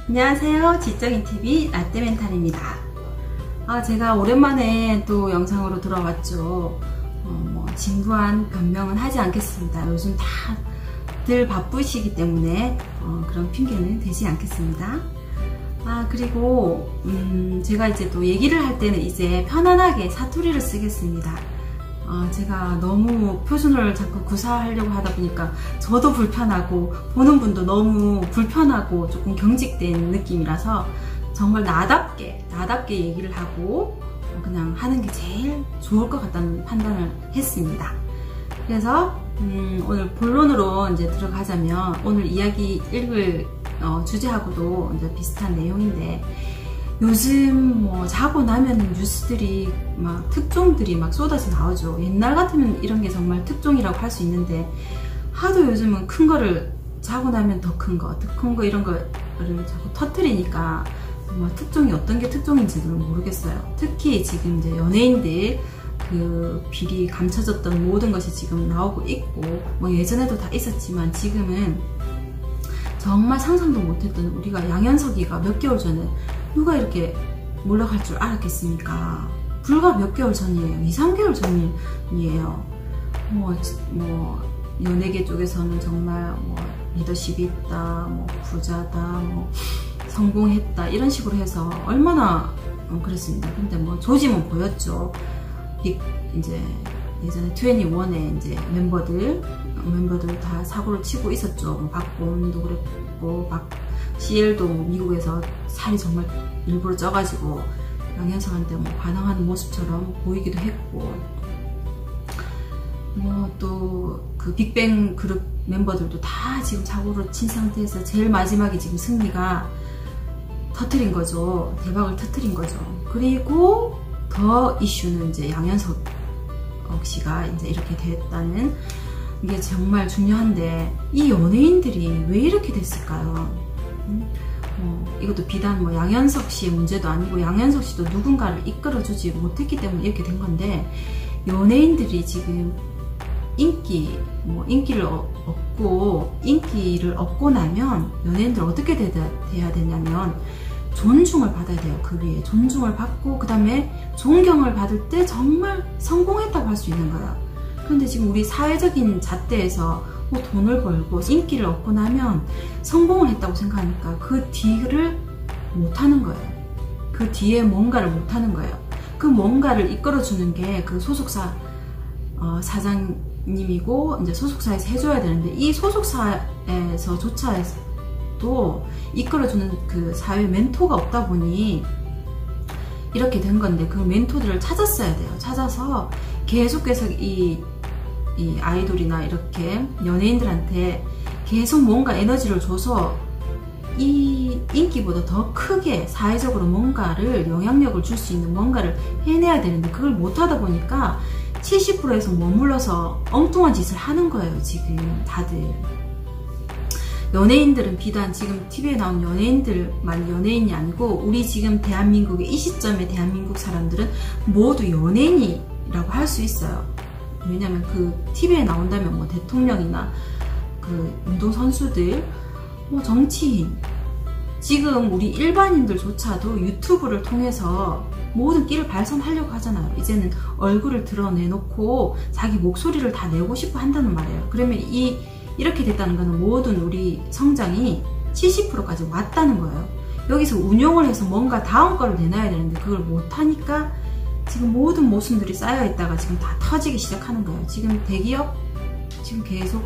안녕하세요. 지적인TV 라떼멘탈입니다. 제가 오랜만에 또 영상으로 돌아왔죠. 진부한 변명은 하지 않겠습니다. 요즘 다들 바쁘시기 때문에 그런 핑계는 대지 않겠습니다. 그리고 제가 이제 또 얘기를 할 때는 이제 편안하게 사투리를 쓰겠습니다. 제가 너무 표준어를 자꾸 구사하려고 하다 보니까 저도 불편하고 보는 분도 너무 불편하고 조금 경직된 느낌이라서 정말 나답게 얘기를 하고 그냥 하는 게 제일 좋을 것 같다는 판단을 했습니다. 그래서 오늘 본론으로 이제 들어가자면, 오늘 이야기 읽을 주제하고도 이제 비슷한 내용인데, 요즘 자고 나면 뉴스들이 특종들이 쏟아져 나오죠. 옛날 같으면 이런 게 정말 특종이라고 할 수 있는데, 하도 요즘은 큰 거를 자고 나면 더 큰 거 이런 거를 자꾸 터뜨리니까 특종이 어떤 게 특종인지도 모르겠어요. 특히 지금 이제 연예인들 그 비리 감춰졌던 모든 것이 지금 나오고 있고, 예전에도 다 있었지만 지금은 정말 상상도 못했던, 우리가 양현석이가 몇 개월 전에 누가 이렇게 몰락할 줄 알았겠습니까? 불과 몇 개월 전이에요. 2, 3개월 전이에요. 연예계 쪽에서는 정말 리더십이 있다, 부자다, 성공했다, 이런 식으로 해서 얼마나 그랬습니다. 근데 조짐은 보였죠. 이제 예전에 21의 이제 멤버들 다 사고를 치고 있었죠. 박봄도 그랬고, CL도 미국에서 살이 정말 일부러 쪄가지고 양현석한테 반항하는 모습처럼 보이기도 했고, 또 그 빅뱅 그룹 멤버들도 다 지금 사고를 친 상태에서 제일 마지막에 지금 승리가 터트린 거죠. 대박을 터트린 거죠. 그리고 더 이슈는 이제 양현석 씨가 이제 이렇게 됐다는 게 정말 중요한데, 이 연예인들이 왜 이렇게 됐을까요? 이것도 비단 양현석 씨의 문제도 아니고, 양현석 씨도 누군가를 이끌어주지 못했기 때문에 이렇게 된 건데, 연예인들이 지금 인기를 얻고 나면 연예인들 어떻게 돼야 되냐면, 존중을 받아야 돼요. 그 위에 존중을 받고, 그 다음에 존경을 받을 때 정말 성공했다고 할 수 있는 거예요. 그런데 지금 우리 사회적인 잣대에서 돈을 벌고 인기를 얻고 나면 성공을 했다고 생각하니까 그 뒤를 못하는 거예요. 그 뒤에 뭔가를 못하는 거예요. 그 뭔가를 이끌어주는 게 그 소속사 사장님이고, 이제 소속사에서 해줘야 되는데, 이 소속사에서조차도 이끌어주는 그 사회 멘토가 없다 보니 이렇게 된 건데, 그 멘토들을 찾았어야 돼요. 찾아서 계속해서 이 아이돌이나 이렇게 연예인들한테 계속 뭔가 에너지를 줘서 이 인기보다 더 크게 사회적으로 뭔가를, 영향력을 줄 수 있는 뭔가를 해내야 되는데, 그걸 못하다 보니까 70%에서 머물러서 엉뚱한 짓을 하는 거예요. 지금 다들 연예인들은 비단 지금 TV에 나온 연예인들만 연예인이 아니고, 우리 지금 대한민국의 이 시점의 대한민국 사람들은 모두 연예인이라고 할 수 있어요. 왜냐면 그 TV에 나온다면 대통령이나 그 운동선수들, 정치인, 지금 우리 일반인들조차도 유튜브를 통해서 모든 끼를 발산하려고 하잖아요. 이제는 얼굴을 드러내놓고 자기 목소리를 다 내고 싶어 한다는 말이에요. 그러면 이렇게 됐다는 거는 모든 우리 성장이 70%까지 왔다는 거예요. 여기서 운용을 해서 뭔가 다음 거를 내놔야 되는데 그걸 못하니까 지금 모든 모순들이 쌓여있다가 지금 다 터지기 시작하는 거예요. 지금 대기업 지금 계속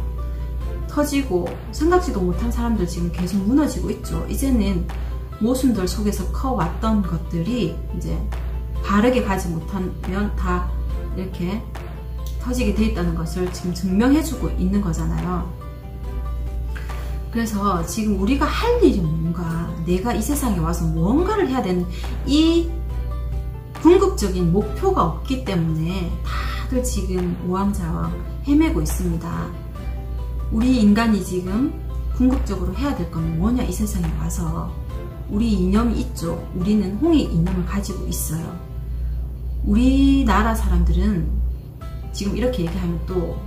터지고, 생각지도 못한 사람들 지금 계속 무너지고 있죠. 이제는 모순들 속에서 커왔던 것들이 이제 바르게 가지 못하면 다 이렇게 터지게 돼 있다는 것을 지금 증명해주고 있는 거잖아요. 그래서 지금 우리가 할 일이 뭔가, 내가 이 세상에 와서 무언가를 해야 되는 이 궁극적인 목표가 없기 때문에 다들 지금 우왕좌왕 헤매고 있습니다. 우리 인간이 지금 궁극적으로 해야 될 건 뭐냐, 이 세상에 와서. 우리 이념이 있죠. 우리는 홍익 이념을 가지고 있어요. 우리나라 사람들은 지금 이렇게 얘기하면 또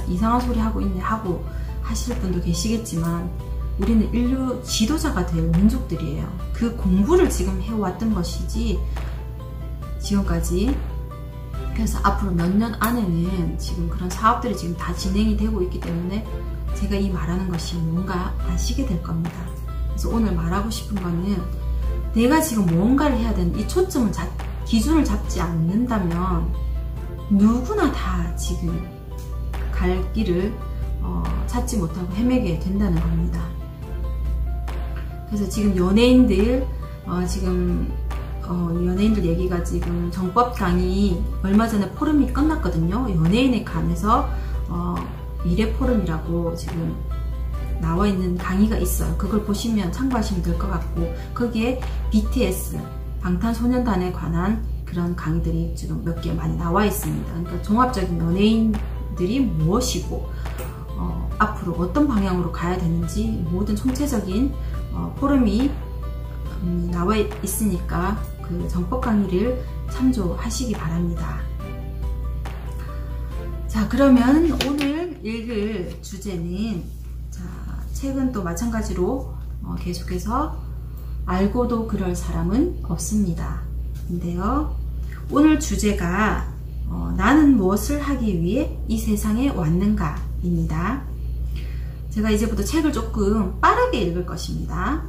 이상한 소리 하고 있네 하고 하실 분도 계시겠지만, 우리는 인류 지도자가 될 민족들이에요. 그 공부를 지금 해왔던 것이지 지금까지. 그래서 앞으로 몇 년 안에는 지금 그런 사업들이 지금 다 진행이 되고 있기 때문에 제가 이 말하는 것이 뭔가 아시게 될 겁니다. 그래서 오늘 말하고 싶은 거는 내가 지금 무언가를 해야 되는 이 초점을 기준을 잡지 않는다면 누구나 다 지금 갈 길을 찾지 못하고 헤매게 된다는 겁니다. 그래서 지금 연예인들 연예인들 얘기가 지금 정법 강의 얼마 전에 포럼이 끝났거든요. 연예인에 관해서 미래 포럼이라고 지금 나와 있는 강의가 있어요. 그걸 보시면 참고하시면 될 것 같고, 거기에 BTS 방탄소년단에 관한 그런 강의들이 지금 몇 개 많이 나와 있습니다. 그러니까 종합적인 연예인들이 무엇이고 앞으로 어떤 방향으로 가야 되는지 모든 총체적인 포럼이 나와 있으니까 그 정법 강의를 참조하시기 바랍니다. 자, 그러면 오늘 읽을 주제는, 자, 책은 또 마찬가지로 계속해서 알고도 그럴 사람은 없습니다. 인데요, 오늘 주제가 나는 무엇을 하기 위해 이 세상에 왔는가 입니다. 제가 이제부터 책을 조금 빠르게 읽을 것입니다.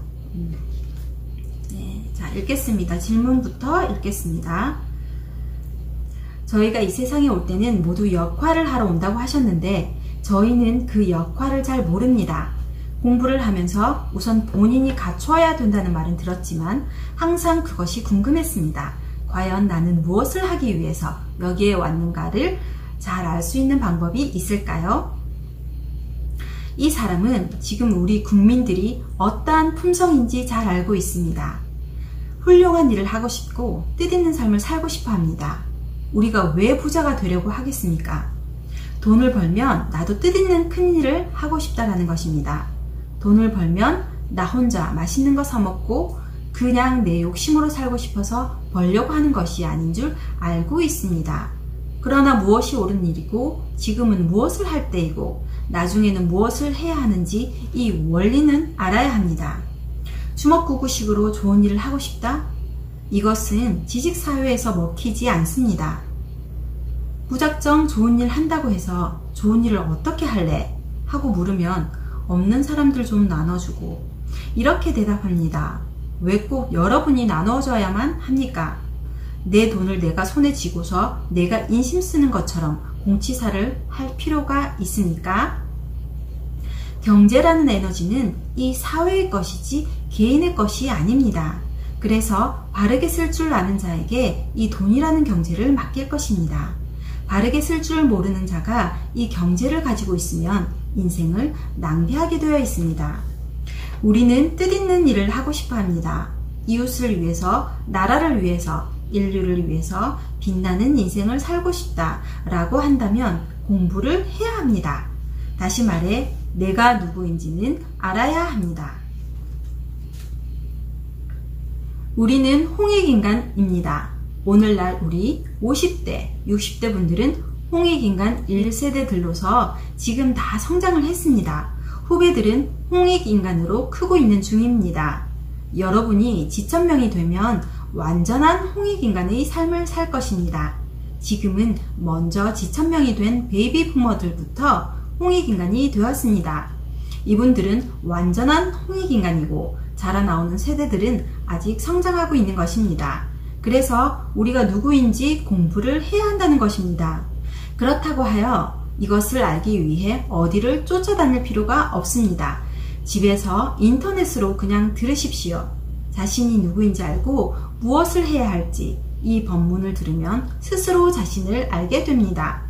네, 자, 읽겠습니다. 질문부터 읽겠습니다. 저희가 이 세상에 올 때는 모두 역할을 하러 온다고 하셨는데 저희는 그 역할을 잘 모릅니다. 공부를 하면서 우선 본인이 갖춰야 된다는 말은 들었지만 항상 그것이 궁금했습니다. 과연 나는 무엇을 하기 위해서 여기에 왔는가를 잘 알 수 있는 방법이 있을까요? 이 사람은 지금 우리 국민들이 어떠한 품성인지 잘 알고 있습니다. 훌륭한 일을 하고 싶고 뜻있는 삶을 살고 싶어 합니다. 우리가 왜 부자가 되려고 하겠습니까? 돈을 벌면 나도 뜻있는 큰 일을 하고 싶다라는 것입니다. 돈을 벌면 나 혼자 맛있는 거 사 먹고 그냥 내 욕심으로 살고 싶어서 벌려고 하는 것이 아닌 줄 알고 있습니다. 그러나 무엇이 옳은 일이고 지금은 무엇을 할 때이고 나중에는 무엇을 해야 하는지 이 원리는 알아야 합니다. 주먹구구식으로 좋은 일을 하고 싶다? 이것은 지식사회에서 먹히지 않습니다. 무작정 좋은 일 한다고 해서 좋은 일을 어떻게 할래? 하고 물으면 없는 사람들 좀 나눠주고 이렇게 대답합니다. 왜 꼭 여러분이 나눠줘야만 합니까? 내 돈을 내가 손에 쥐고서 내가 인심 쓰는 것처럼 공치사를 할 필요가 있습니까? 경제라는 에너지는 이 사회의 것이지 개인의 것이 아닙니다. 그래서 바르게 쓸 줄 아는 자에게 이 돈이라는 경제를 맡길 것입니다. 바르게 쓸 줄 모르는 자가 이 경제를 가지고 있으면 인생을 낭비하게 되어 있습니다. 우리는 뜻있는 일을 하고 싶어 합니다. 이웃을 위해서, 나라를 위해서, 인류를 위해서 빛나는 인생을 살고 싶다라고 한다면 공부를 해야 합니다. 다시 말해 내가 누구인지는 알아야 합니다. 우리는 홍익인간입니다. 오늘날 우리 50대, 60대 분들은 홍익인간 1세대들로서 지금 다 성장을 했습니다. 후배들은 홍익인간으로 크고 있는 중입니다. 여러분이 지천명이 되면 완전한 홍익인간의 삶을 살 것입니다. 지금은 먼저 지천명이 된 베이비 부모들부터 홍익인간이 되었습니다. 이분들은 완전한 홍익인간이고 자라나오는 세대들은 아직 성장하고 있는 것입니다. 그래서 우리가 누구인지 공부를 해야 한다는 것입니다. 그렇다고 하여 이것을 알기 위해 어디를 쫓아다닐 필요가 없습니다. 집에서 인터넷으로 그냥 들으십시오. 자신이 누구인지 알고 무엇을 해야 할지 이 법문을 들으면 스스로 자신을 알게 됩니다.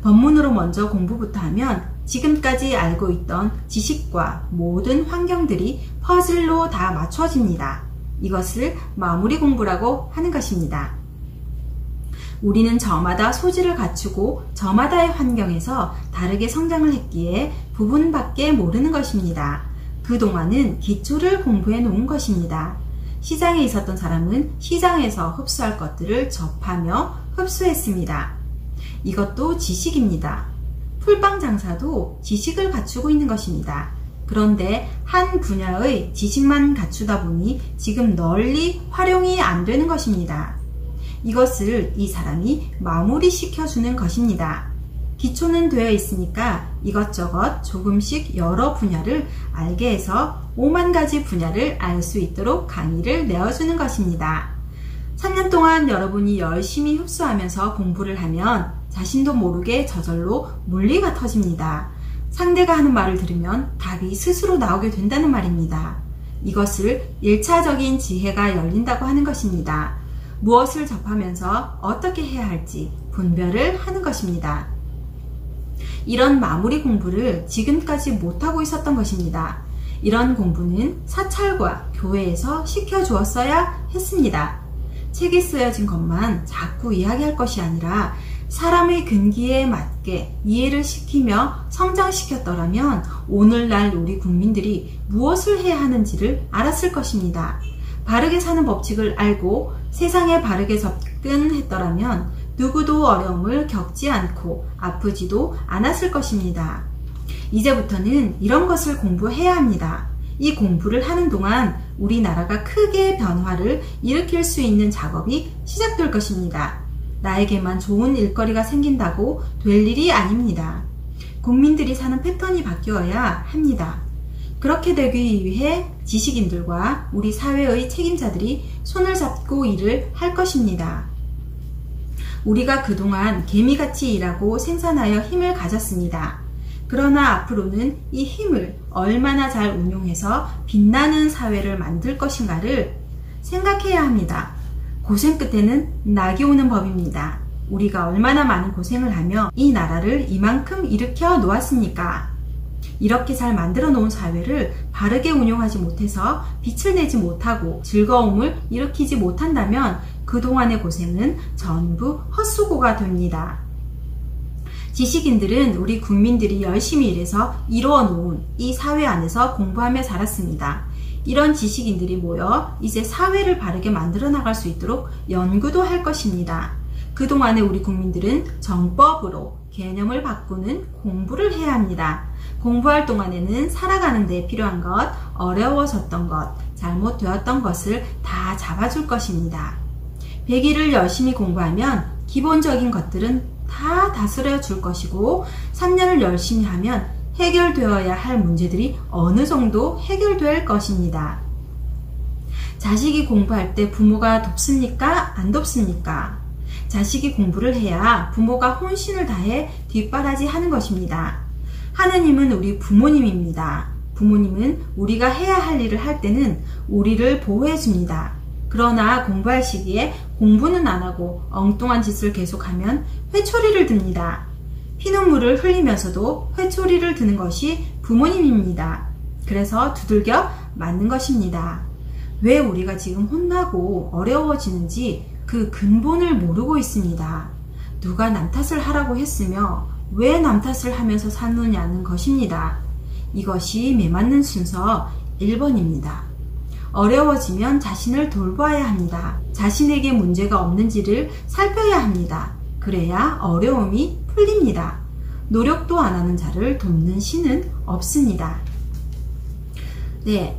법문으로 먼저 공부부터 하면 지금까지 알고 있던 지식과 모든 환경들이 퍼즐로 다 맞춰집니다. 이것을 마무리 공부라고 하는 것입니다. 우리는 저마다 소질을 갖추고 저마다의 환경에서 다르게 성장을 했기에 부분밖에 모르는 것입니다. 그동안은 기초를 공부해 놓은 것입니다. 시장에 있었던 사람은 시장에서 흡수할 것들을 접하며 흡수했습니다. 이것도 지식입니다. 풀빵 장사도 지식을 갖추고 있는 것입니다. 그런데 한 분야의 지식만 갖추다 보니 지금 널리 활용이 안 되는 것입니다. 이것을 이 사람이 마무리시켜주는 것입니다. 기초는 되어 있으니까 이것저것 조금씩 여러 분야를 알게 해서 5만 가지 분야를 알 수 있도록 강의를 내어주는 것입니다. 3년 동안 여러분이 열심히 흡수하면서 공부를 하면 자신도 모르게 저절로 물리가 터집니다. 상대가 하는 말을 들으면 답이 스스로 나오게 된다는 말입니다. 이것을 1차적인 지혜가 열린다고 하는 것입니다. 무엇을 접하면서 어떻게 해야 할지 분별을 하는 것입니다. 이런 마무리 공부를 지금까지 못하고 있었던 것입니다. 이런 공부는 사찰과 교회에서 시켜주었어야 했습니다. 책에 쓰여진 것만 자꾸 이야기할 것이 아니라 사람의 근기에 맞게 이해를 시키며 성장시켰더라면 오늘날 우리 국민들이 무엇을 해야 하는지를 알았을 것입니다. 바르게 사는 법칙을 알고 세상에 바르게 접근했더라면 누구도 어려움을 겪지 않고 아프지도 않았을 것입니다. 이제부터는 이런 것을 공부해야 합니다. 이 공부를 하는 동안 우리나라가 크게 변화를 일으킬 수 있는 작업이 시작될 것입니다. 나에게만 좋은 일거리가 생긴다고 될 일이 아닙니다. 국민들이 사는 패턴이 바뀌어야 합니다. 그렇게 되기 위해 지식인들과 우리 사회의 책임자들이 손을 잡고 일을 할 것입니다. 우리가 그동안 개미같이 일하고 생산하여 힘을 가졌습니다. 그러나 앞으로는 이 힘을 얼마나 잘 운용해서 빛나는 사회를 만들 것인가를 생각해야 합니다. 고생 끝에는 낙이 오는 법입니다. 우리가 얼마나 많은 고생을 하며 이 나라를 이만큼 일으켜 놓았습니까? 이렇게 잘 만들어 놓은 사회를 바르게 운용하지 못해서 빛을 내지 못하고 즐거움을 일으키지 못한다면 그동안의 고생은 전부 헛수고가 됩니다. 지식인들은 우리 국민들이 열심히 일해서 이루어 놓은 이 사회 안에서 공부하며 자랐습니다. 이런 지식인들이 모여 이제 사회를 바르게 만들어 나갈 수 있도록 연구도 할 것입니다. 그동안의 우리 국민들은 정법으로 개념을 바꾸는 공부를 해야 합니다. 공부할 동안에는 살아가는 데 필요한 것, 어려워졌던 것, 잘못되었던 것을 다 잡아줄 것입니다. 100일을 열심히 공부하면 기본적인 것들은 다 다스려 줄 것이고 3년을 열심히 하면 해결되어야 할 문제들이 어느 정도 해결될 것입니다. 자식이 공부할 때 부모가 돕습니까? 안 돕습니까? 자식이 공부를 해야 부모가 혼신을 다해 뒷바라지 하는 것입니다. 하느님은 우리 부모님입니다. 부모님은 우리가 해야 할 일을 할 때는 우리를 보호해 줍니다. 그러나 공부할 시기에 공부는 안 하고 엉뚱한 짓을 계속하면 회초리를 듭니다. 피눈물을 흘리면서도 회초리를 드는 것이 부모님입니다. 그래서 두들겨 맞는 것입니다. 왜 우리가 지금 혼나고 어려워지는지 그 근본을 모르고 있습니다. 누가 남 탓을 하라고 했으며 왜 남 탓을 하면서 사느냐는 것입니다. 이것이 매맞는 순서 1번입니다. 어려워지면 자신을 돌봐야 합니다. 자신에게 문제가 없는지를 살펴야 합니다. 그래야 어려움이 풀립니다. 노력도 안 하는 자를 돕는 신은 없습니다. 네,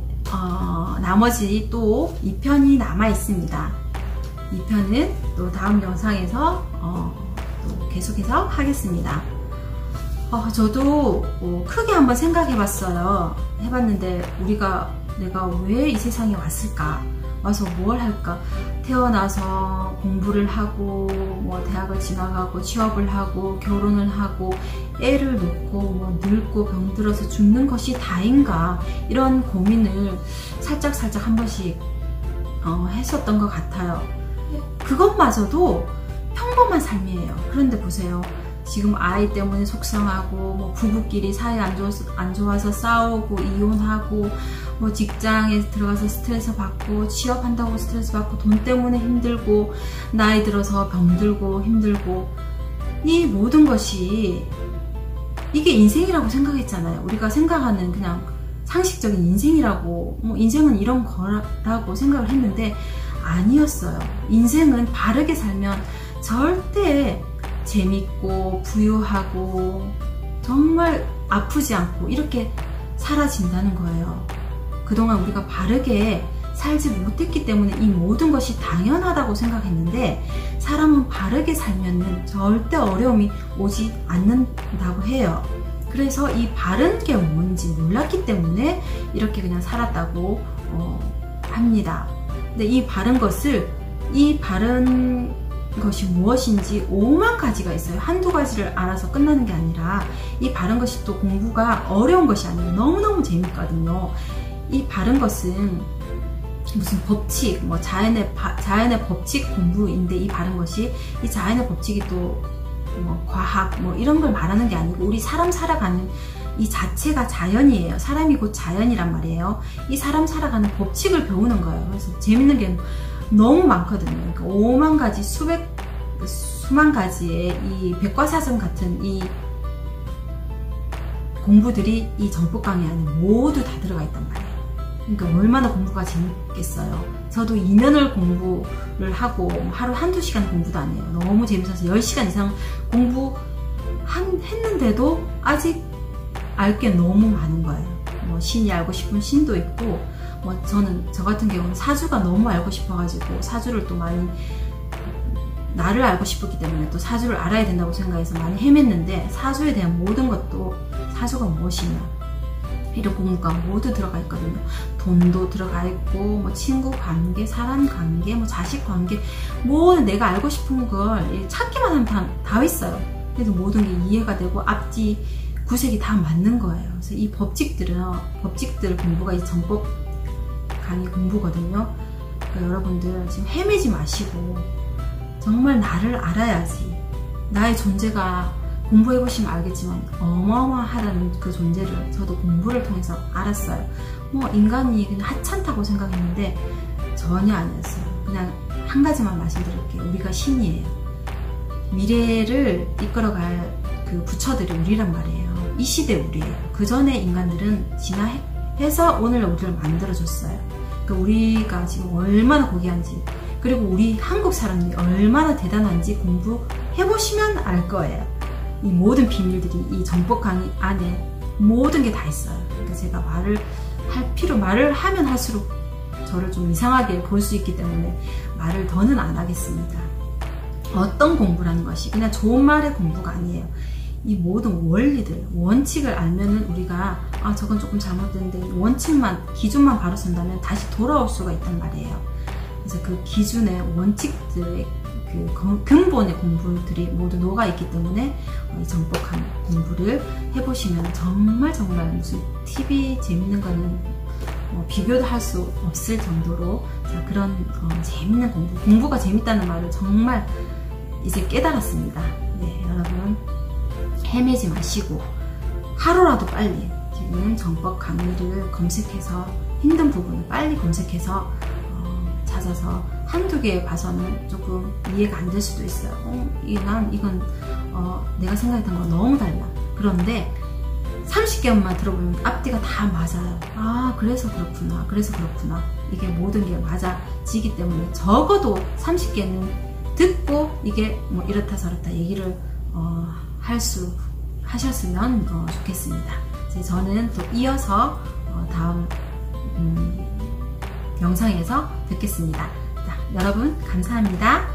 나머지 또 2편이 남아 있습니다. 2편은 또 다음 영상에서 또 계속해서 하겠습니다. 저도 크게 한번 생각해 봤어요. 해봤는데 내가 왜 이 세상에 왔을까? 와서 뭘 할까? 태어나서 공부를 하고 뭐 대학을 진학하고 취업을 하고 결혼을 하고 애를 놓고 뭐 늙고 병들어서 죽는 것이 다인가? 이런 고민을 살짝 한 번씩 했었던 것 같아요. 그것마저도 평범한 삶이에요. 그런데 보세요. 지금 아이 때문에 속상하고 뭐 부부끼리 사이 안 좋아서 싸우고 이혼하고 뭐 직장에 들어가서 스트레스 받고 취업한다고 스트레스 받고 돈 때문에 힘들고 나이 들어서 병들고 힘들고 이 모든 것이 이게 인생이라고 생각했잖아요. 우리가 생각하는 그냥 상식적인 인생이라고 뭐 인생은 이런 거라고 생각을 했는데 아니었어요. 인생은 바르게 살면 절대 재밌고 부유하고 정말 아프지 않고 이렇게 사라진다는 거예요. 그동안 우리가 바르게 살지 못했기 때문에 이 모든 것이 당연하다고 생각했는데, 사람은 바르게 살면 절대 어려움이 오지 않는다고 해요. 그래서 이 바른 게 뭔지 몰랐기 때문에 이렇게 그냥 살았다고 합니다. 근데 이 바른 것이 무엇인지 5만 가지가 있어요. 한두 가지를 알아서 끝나는 게 아니라, 이 바른 것이 또 공부가 어려운 것이 아니에요. 너무너무 재밌거든요. 이 바른 것은 무슨 법칙, 뭐 자연의 법칙 공부인데, 이 바른 것이, 이 자연의 법칙이 또 뭐 과학 뭐 이런 걸 말하는 게 아니고, 우리 사람 살아가는 이 자체가 자연이에요. 사람이 곧 자연이란 말이에요. 이 사람 살아가는 법칙을 배우는 거예요. 그래서 재밌는 게 너무 많거든요. 그러니까 5만 가지, 수만 가지의 이 백과사전 같은 이 공부들이 이 정법 강의 안에 모두 다 들어가 있단 말이에요. 그러니까 얼마나 공부가 재밌겠어요. 저도 2년을 공부를 하고 하루 한두 시간 공부도 안 해요. 너무 재밌어서 10시간 이상 했는데도 아직 알 게 너무 많은 거예요. 뭐 신이 알고 싶은 신도 있고, 뭐 저 같은 경우는 사주가 너무 알고 싶어가지고 사주를 또 많이, 나를 알고 싶었기 때문에 또 사주를 알아야 된다고 생각해서 많이 헤맸는데, 사주에 대한 모든 것도, 사주가 무엇이냐 이런 공부가 모두 들어가 있거든요. 돈도 들어가 있고, 뭐 친구 관계, 사람 관계, 뭐 자식 관계, 모든 내가 알고 싶은 걸 찾기만 하면 다 있어요. 그래서 모든 게 이해가 되고 앞뒤 구색이 다 맞는 거예요. 그래서 이 법칙들 공부가 이 정법 강의 공부거든요. 그러니까 여러분들 지금 헤매지 마시고, 정말 나를 알아야지. 나의 존재가, 공부해보시면 알겠지만 어마어마하다는 그 존재를 저도 공부를 통해서 알았어요. 뭐 인간이 그냥 하찮다고 생각했는데 전혀 아니었어요. 그냥 한 가지만 말씀드릴게요. 우리가 신이에요. 미래를 이끌어갈 그 부처들이 우리란 말이에요. 이 시대 우리예요. 그 전에 인간들은 진화해서 오늘 우리를 만들어줬어요. 그러니까 우리가 지금 얼마나 고귀한지, 그리고 우리 한국 사람들이 얼마나 대단한지 공부해보시면 알 거예요. 이 모든 비밀들이 이 정법 강의 안에 모든 게 다 있어요. 그러니까 제가 말을 하면 할수록 저를 좀 이상하게 볼 수 있기 때문에 말을 더는 안 하겠습니다. 어떤 공부라는 것이 그냥 좋은 말의 공부가 아니에요. 이 모든 원리들, 원칙을 알면은 우리가 저건 조금 잘못됐는데 기준만 바로 쓴다면 다시 돌아올 수가 있단 말이에요. 그래서 그 기준의 원칙들의 그 근본의 공부들이 모두 녹아있기 때문에 이 정법 공부를 해보시면 정말 무슨 TV 재밌는 거는 비교도 할 수 없을 정도로 그런 재밌는 공부가 재밌다는 말을 정말 이제 깨달았습니다. 네, 여러분 헤매지 마시고 하루라도 빨리 지금 정법 강의를 검색해서 힘든 부분을 빨리 검색해서 찾아서 한두 개 봐서는 조금 이해가 안 될 수도 있어요. 이건 내가 생각했던 거 너무 달라. 그런데 30개만 들어보면 앞뒤가 다 맞아요. 그래서 그렇구나. 이게 모든 게 맞아지기 때문에 적어도 30개는 듣고 이게 뭐 이렇다 저렇다 얘기를 하셨으면 좋겠습니다. 저는 또 이어서 다음 영상에서 뵙겠습니다. 자, 여러분 감사합니다.